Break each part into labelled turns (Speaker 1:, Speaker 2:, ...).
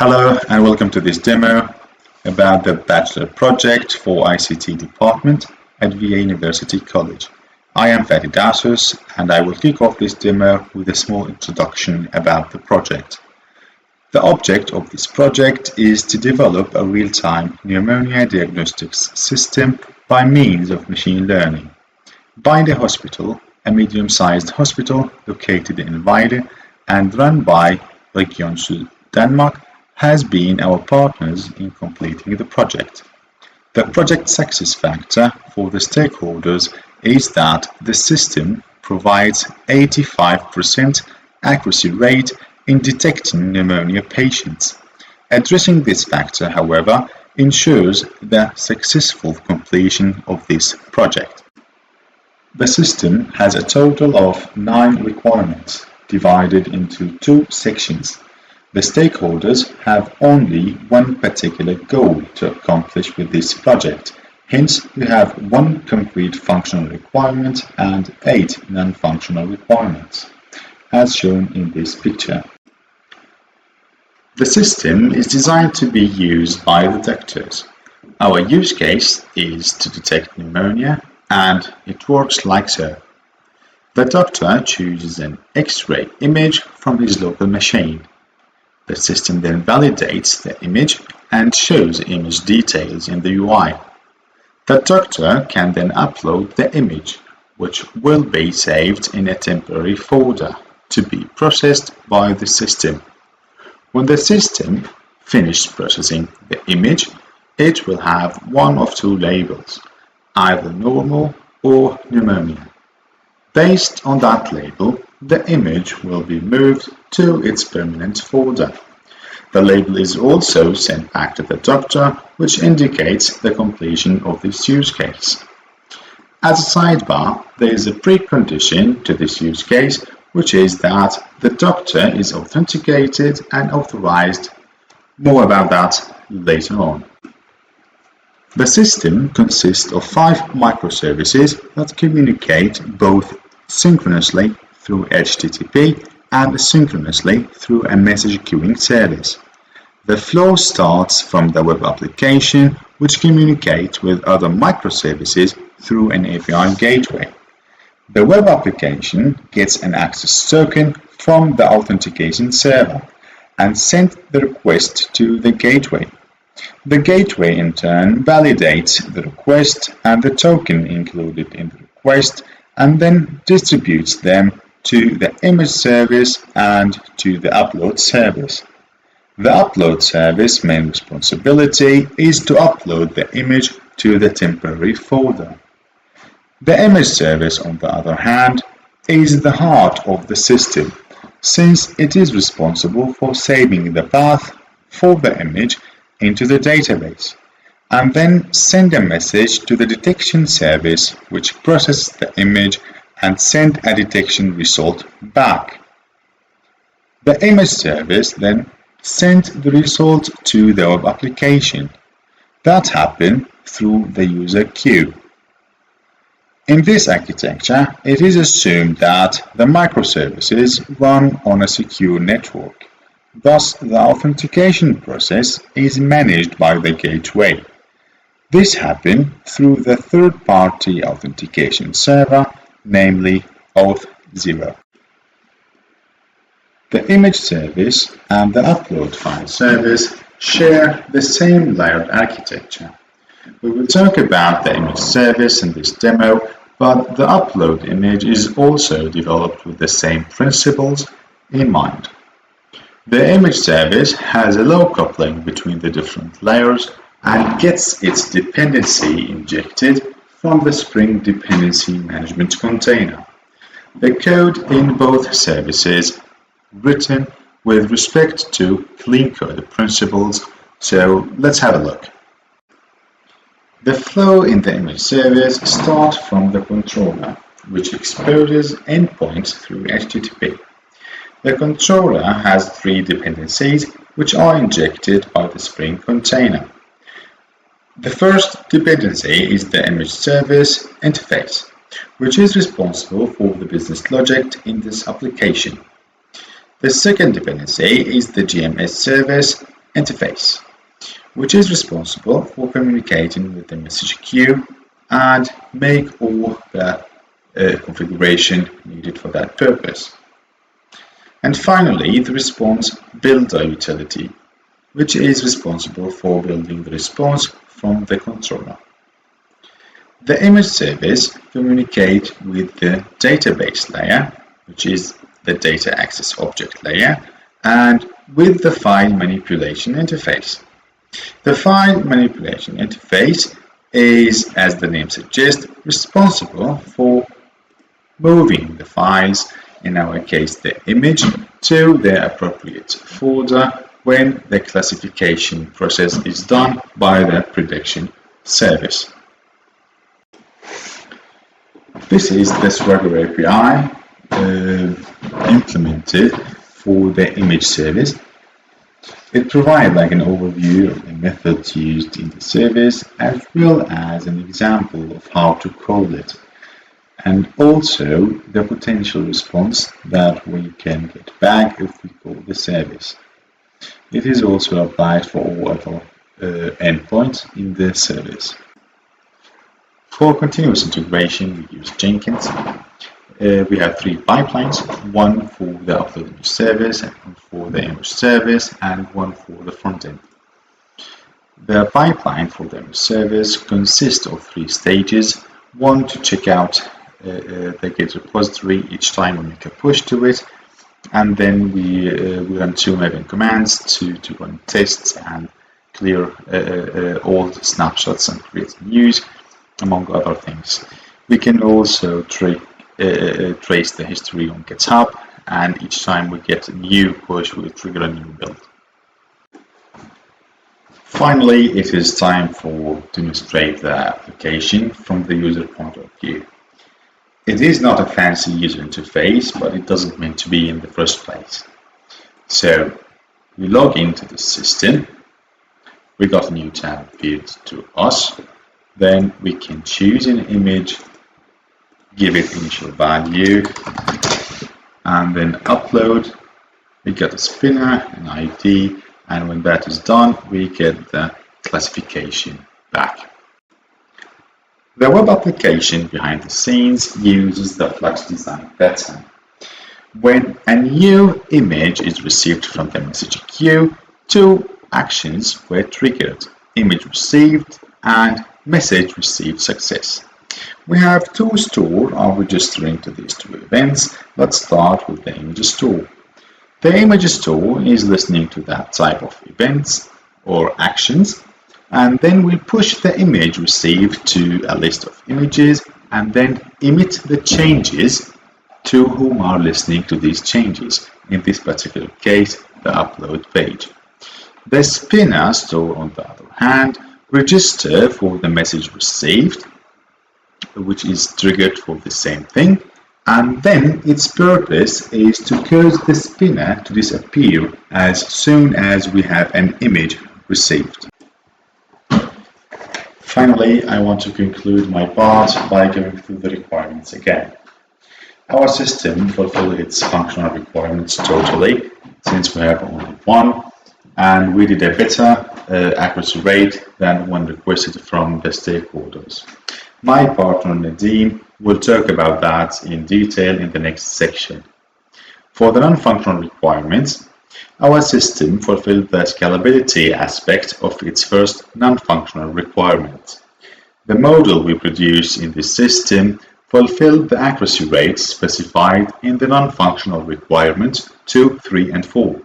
Speaker 1: Hello and welcome to this demo about the Bachelor Project for ICT department at VA University College. I am Diagnostics and I will kick off this demo with a small introduction about the project. The object of this project is to develop a real-time pneumonia diagnostics system by means of machine learning. Binde Hospital, a medium-sized hospital located in Vejle and run by Region Syd Denmark, has been our partners in completing the project. The project success factor for the stakeholders is that the system provides 85% accuracy rate in detecting pneumonia patients. Addressing this factor, however, ensures the successful completion of this project. The system has a total of 9 requirements divided into 2 sections. The stakeholders have only one particular goal to accomplish with this project. Hence, we have 1 concrete functional requirement and 8 non-functional requirements, as shown in this picture. The system is designed to be used by the doctors. Our use case is to detect pneumonia, and it works like so. The doctor chooses an X-ray image from his local machine. The system then validates the image and shows image details in the UI. The doctor can then upload the image, which will be saved in a temporary folder to be processed by the system. When the system finishes processing the image, it will have one of 2 labels, either normal or pneumonia. Based on that label, the image will be moved to its permanent folder. The label is also sent back to the doctor, which indicates the completion of this use case. As a sidebar, there is a precondition to this use case, which is that the doctor is authenticated and authorized. More about that later on. The system consists of 5 microservices that communicate both synchronously through HTTP and asynchronously through a message queuing service. The flow starts from the web application, which communicates with other microservices through an API gateway. The web application gets an access token from the authentication server and sends the request to the gateway. The gateway in turn validates the request and the token included in the request and then distributes them to the image service and to the upload service. The upload service main responsibility is to upload the image to the temporary folder. The image service, on the other hand, is the heart of the system, since it is responsible for saving the path for the image into the database, and then send a message to the detection service, which processes the image and send a detection result back. The image service then sends the result to the web application. That happens through the user queue. In this architecture, it is assumed that the microservices run on a secure network. Thus, the authentication process is managed by the gateway. This happens through the third-party authentication server, namely Auth0. The image service and the upload file service share the same layered architecture. We will talk about the image service in this demo, but the upload image is also developed with the same principles in mind. The image service has a low coupling between the different layers and gets its dependency injected from the Spring Dependency Management container. The code in both services written with respect to clean code principles, so let's have a look. The flow in the image service starts from the controller, which exposes endpoints through HTTP. The controller has 3 dependencies which are injected by the Spring container. The first dependency is the image service interface, which is responsible for the business logic in this application. The second dependency is the GMS service, interface, which is responsible for communicating with the message queue and make all the configuration needed for that purpose. And finally, the response builder utility, which is responsible for building the response from the controller. The image service communicates with the database layer, which is the data access object layer, and with the file manipulation interface. The file manipulation interface is, as the name suggests, responsible for moving the files, in our case the image, to the appropriate folder when the classification process is done by the prediction service. This is the Swagger API implemented for the image service. It provides like an overview of the methods used in the service as well as an example of how to call it, and also the potential response that we can get back if we call the service. It is also applied for all other endpoints in the service. For continuous integration, we use Jenkins. We have 3 pipelines, one for the upload image service, one for the image service, and one for the front end. The pipeline for the image service consists of 3 stages. One to check out the Git repository each time we make a push to it, and then we run 2 maven commands to run tests and clear old snapshots and create news, among other things. We can also trace the history on GitHub, and each time we get a new push, we trigger a new build. Finally, it is time to demonstrate the application from the user point of view. It is not a fancy user interface, but it doesn't mean to be in the first place. So we log into the system, we got a new tab appeared to us, then we can choose an image, give it initial value, and then upload. We get a spinner, an ID, and when that is done, we get the classification back. The web application behind the scenes uses the Flux design pattern. When a new image is received from the message queue, 2 actions were triggered: image received and message received success. We have to store or registering to these 2 events. Let's start with the image store. The image store is listening to that type of events or actions, and then we push the image received to a list of images and then emit the changes to whom are listening to these changes, in this particular case the upload page. The spinner store, on the other hand, register for the message received, which is triggered for the same thing, and then its purpose is to cause the spinner to disappear as soon as we have an image received. Finally, I want to conclude my part by going through the requirements again. Our system fulfills its functional requirements totally, since we have only one, and we did a better accuracy rate than when requested from the stakeholders. My partner Nadeem will talk about that in detail in the next section. For the non-functional requirements, our system fulfilled the scalability aspect of its first non-functional requirement. The model we produce in this system fulfilled the accuracy rates specified in the non-functional requirements 2, 3, and 4.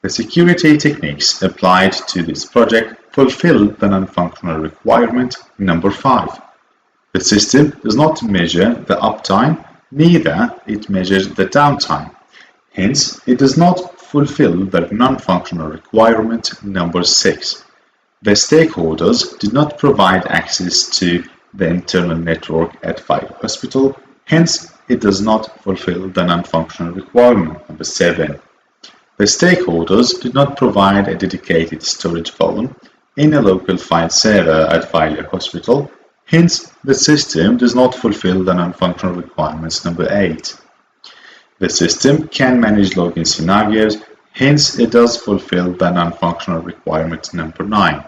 Speaker 1: The security techniques applied to this project fulfilled the non-functional requirement number 5. The system does not measure the uptime, neither it measures the downtime. Hence, it does not fulfill the non-functional requirement number 6. The stakeholders did not provide access to the internal network at File Hospital. Hence, it does not fulfill the non-functional requirement number 7. The stakeholders did not provide a dedicated storage volume in a local file server at File Hospital. Hence, the system does not fulfill the non-functional requirements number 8. The system can manage login scenarios. Hence, it does fulfill the non-functional requirement number 9.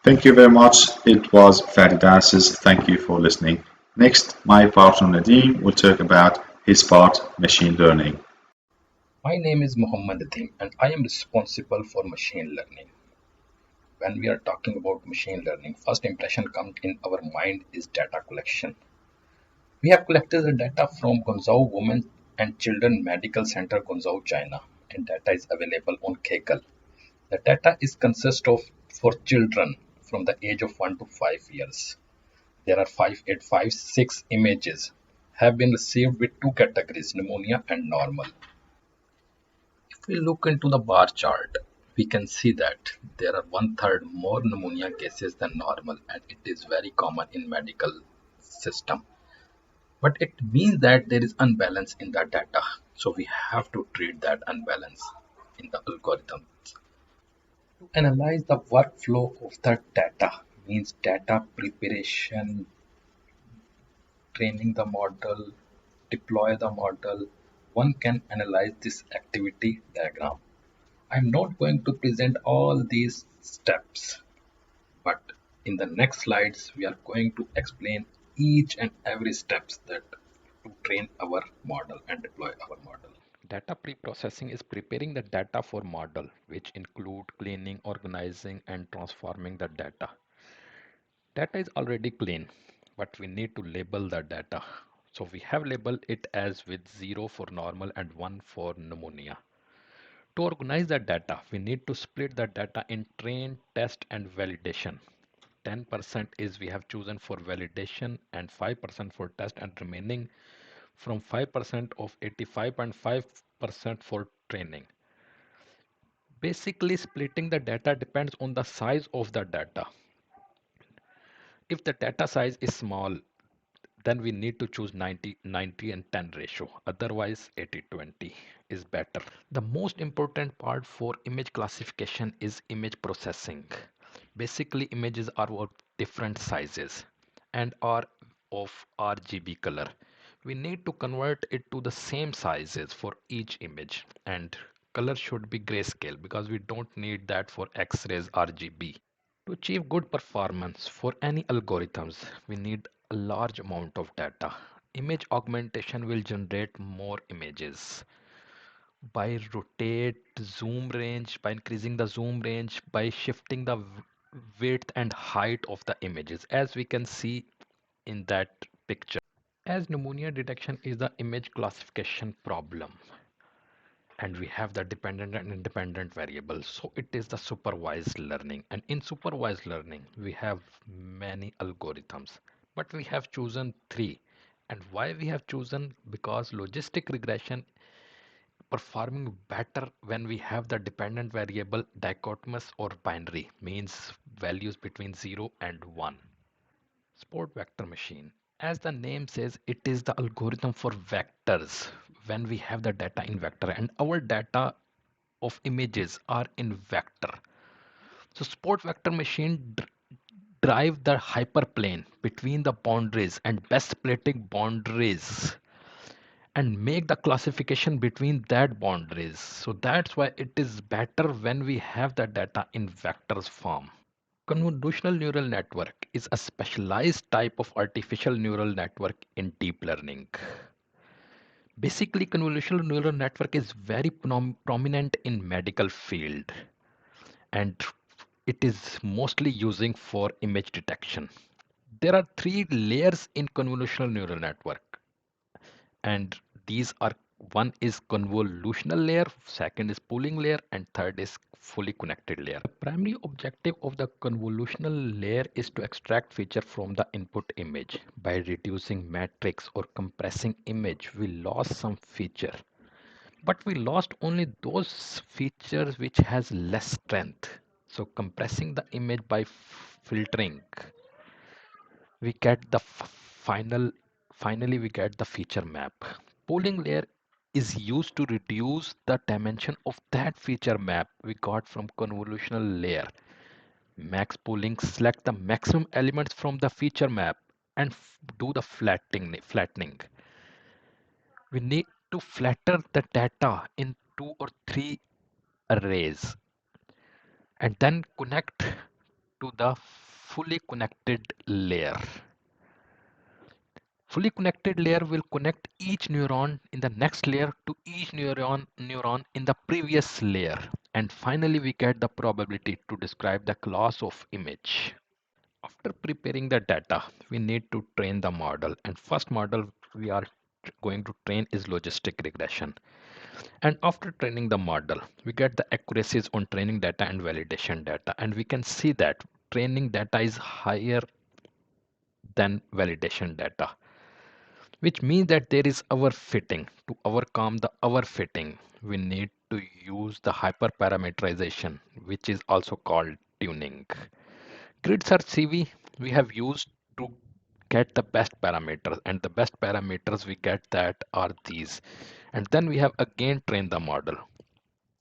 Speaker 1: Thank you very much. It was Faridas. Thank you for listening. Next, my partner Nadeem will talk about his part, machine learning.
Speaker 2: My name is Muhammad Atim and I am responsible for machine learning. When we are talking about machine learning, first impression comes in our mind is data collection. We have collected the data from Guangzhou Women and Children Medical Center, Guangzhou, China, and data is available on Kaggle. The data is consist of for children from the age of 1 to 5 years. There are 5856 images have been received with two categories, pneumonia and normal. If we look into the bar chart, we can see that there are one third more pneumonia cases than normal, and it is very common in medical system. But it means that there is unbalance in the data. So we have to treat that unbalance in the algorithm. To analyze the workflow of the data means data preparation, training the model, deploy the model. One can analyze this activity diagram. I'm not going to present all these steps, but in the next slides, we are going to explain each and every steps that to train our model and deploy our model.
Speaker 3: Data pre-processing is preparing the data for model, which include cleaning, organizing, and transforming the data. Data is already clean, but we need to label the data. So we have labeled it as with 0 for normal and 1 for pneumonia. To organize the data, we need to split the data in train, test, and validation. 10% is we have chosen for validation and 5% for test, and remaining from 5% of 85.5% for training. Basically, splitting the data depends on the size of the data. If the data size is small, then we need to choose 90 and 10 ratio. Otherwise, 80-20 is better. The most important part for image classification is image processing. Basically, images are of different sizes and are of RGB color. We need to convert it to the same sizes for each image, and color should be grayscale because we don't need that for X-rays RGB. To achieve good performance for any algorithms, we need a large amount of data. Image augmentation will generate more images by rotate zoom range, by increasing the zoom range, by shifting the width and height of the images, as we can see in that picture. As pneumonia detection is the image classification problem, and we have the dependent and independent variables, so it is the supervised learning. And in supervised learning we have many algorithms, but we have chosen three. And why we have chosen? Because logistic regression performing better when we have the dependent variable dichotomous or binary, means values between 0 and 1. Sport vector machine. As the name says, it is the algorithm for vectors when we have the data in vector, and our data of images are in vector. So sport vector machine drive the hyperplane between the boundaries and best splitting boundaries and make the classification between that boundaries. So that's why it is better when we have the data in vectors form. Convolutional neural network is a specialized type of artificial neural network in deep learning. Basically, convolutional neural network is very prominent in medical field, and it is mostly using for image detection. There are three layers in convolutional neural network, and these are: one is convolutional layer, second is pooling layer, and third is fully connected layer. The primary objective of the convolutional layer is to extract feature from the input image. By reducing matrix or compressing image, we lost some feature, but we lost only those features which has less strength. So compressing the image by filtering, we get the finally we get the feature map. Pooling layer is used to reduce the dimension of that feature map we got from convolutional layer. Max pooling select the maximum elements from the feature map and do the flattening. We need to flatten the data in two or three arrays and then connect to the fully connected layer. Fully connected layer will connect each neuron in the next layer to each neuron in the previous layer. And finally, we get the probability to describe the class of image. After preparing the data, we need to train the model. And first model we are going to train is logistic regression. And after training the model, we get the accuracies on training data and validation data. And we can see that training data is higher than validation data, which means that there is overfitting. To overcome the overfitting, we need to use the hyperparameterization, which is also called tuning. Grid search CV we have used to get the best parameters, and the best parameters we get that are these. And then we have again trained the model,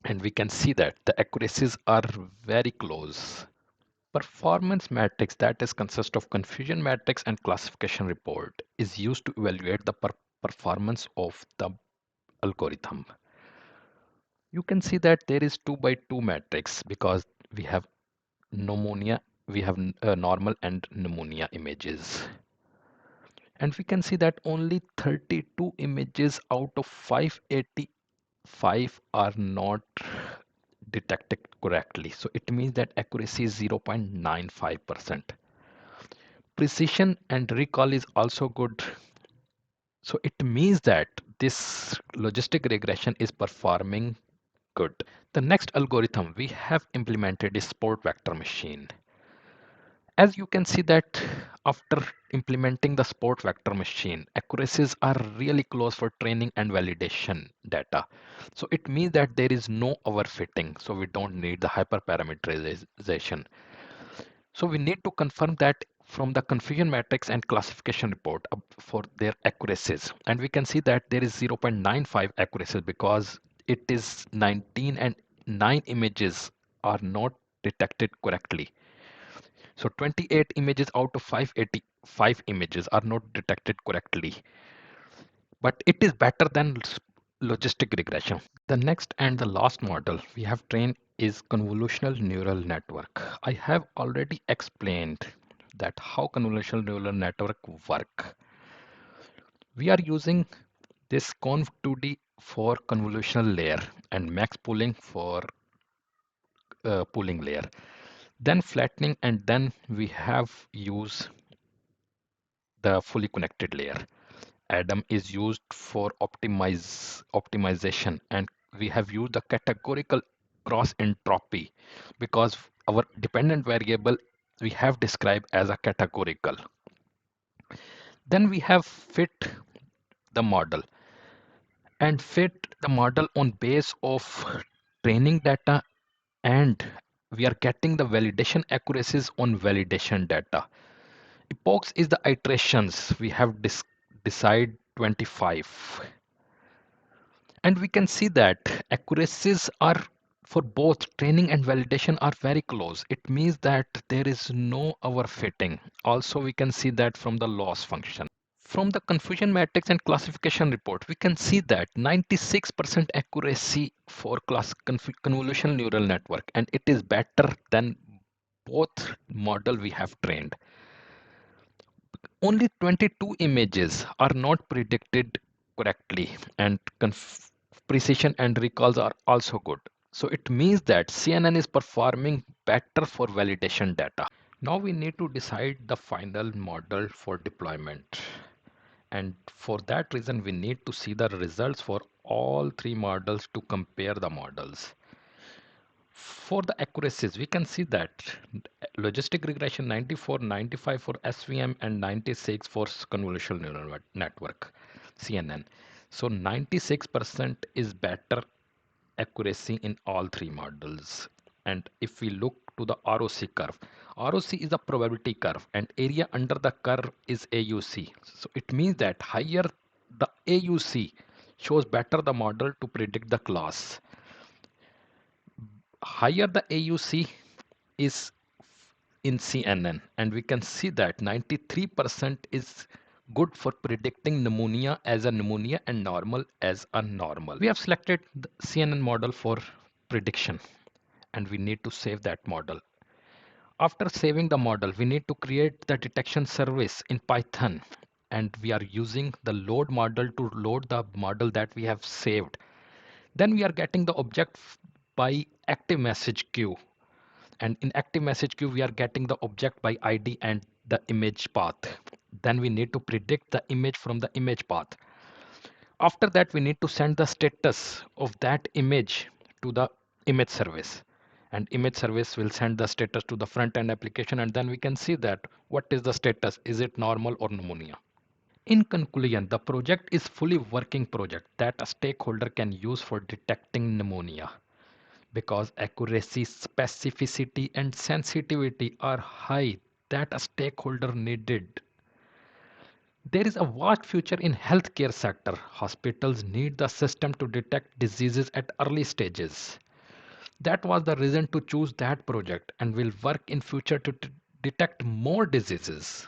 Speaker 3: and we can see that the accuracies are very close. Performance matrix, that is consist of confusion matrix and classification report, is used to evaluate the performance of the algorithm. You can see that there is 2 by 2 matrix because we have pneumonia, we have normal and pneumonia images. And we can see that only 32 images out of 585 are not detected correctly. So it means that accuracy is 0.95%. Precision and recall is also good. So it means that this logistic regression is performing good. The next algorithm we have implemented is support vector machine. As you can see that after implementing the support vector machine, accuracies are really close for training and validation data. So it means that there is no overfitting. So we don't need the hyperparameterization. So we need to confirm that from the confusion matrix and classification report for their accuracies. And we can see that there is 0.95 accuracy because it is 19 and 9 images are not detected correctly. So 28 images out of 585 images are not detected correctly, but it is better than logistic regression. The next and the last model we have trained is convolutional neural network. I have already explained that how convolutional neural network work. We are using this conv2D for convolutional layer and max pooling for pooling layer, then flattening, and then we have used the fully connected layer. Adam is used for optimization, and we have used the categorical cross entropy because our dependent variable we have described as a categorical. Then we have fit the model and fit the model on base of training data, and we are getting the validation accuracies on validation data. Epochs is the iterations we have decide 25. And we can see that accuracies are for both training and validation are very close. It means that there is no overfitting. Also, we can see that from the loss function. From the confusion matrix and classification report, we can see that 96% accuracy for convolutional neural network, and it is better than both model we have trained. Only 22 images are not predicted correctly, and precision and recalls are also good. So it means that CNN is performing better for validation data. Now we need to decide the final model for deployment. And for that reason, we need to see the results for all 3 models to compare the models. For the accuracies, we can see that logistic regression 94, 95 for SVM and 96 for convolutional neural network, CNN. So 96% is better accuracy in all 3 models. And if we look to the ROC curve, ROC is a probability curve and area under the curve is AUC. So it means that higher the AUC shows better the model to predict the class. Higher the AUC is in CNN, and we can see that 93% is good for predicting pneumonia as a pneumonia and normal as a normal. We have selected the CNN model for prediction, and we need to save that model. After saving the model, we need to create the detection service in Python, and we are using the load model to load the model that we have saved. Then we are getting the object by active message queue, and in active message queue we are getting the object by ID and the image path. Then we need to predict the image from the image path. After that, we need to send the status of that image to the image service, and image service will send the status to the front end application, and then we can see that what is the status, is it normal or pneumonia. In conclusion, the project is fully working project that a stakeholder can use for detecting pneumonia because accuracy, specificity and sensitivity are high that a stakeholder needed. There is a vast future in healthcare sector. Hospitals need the system to detect diseases at early stages. That was the reason to choose that project and will work in future to detect more diseases.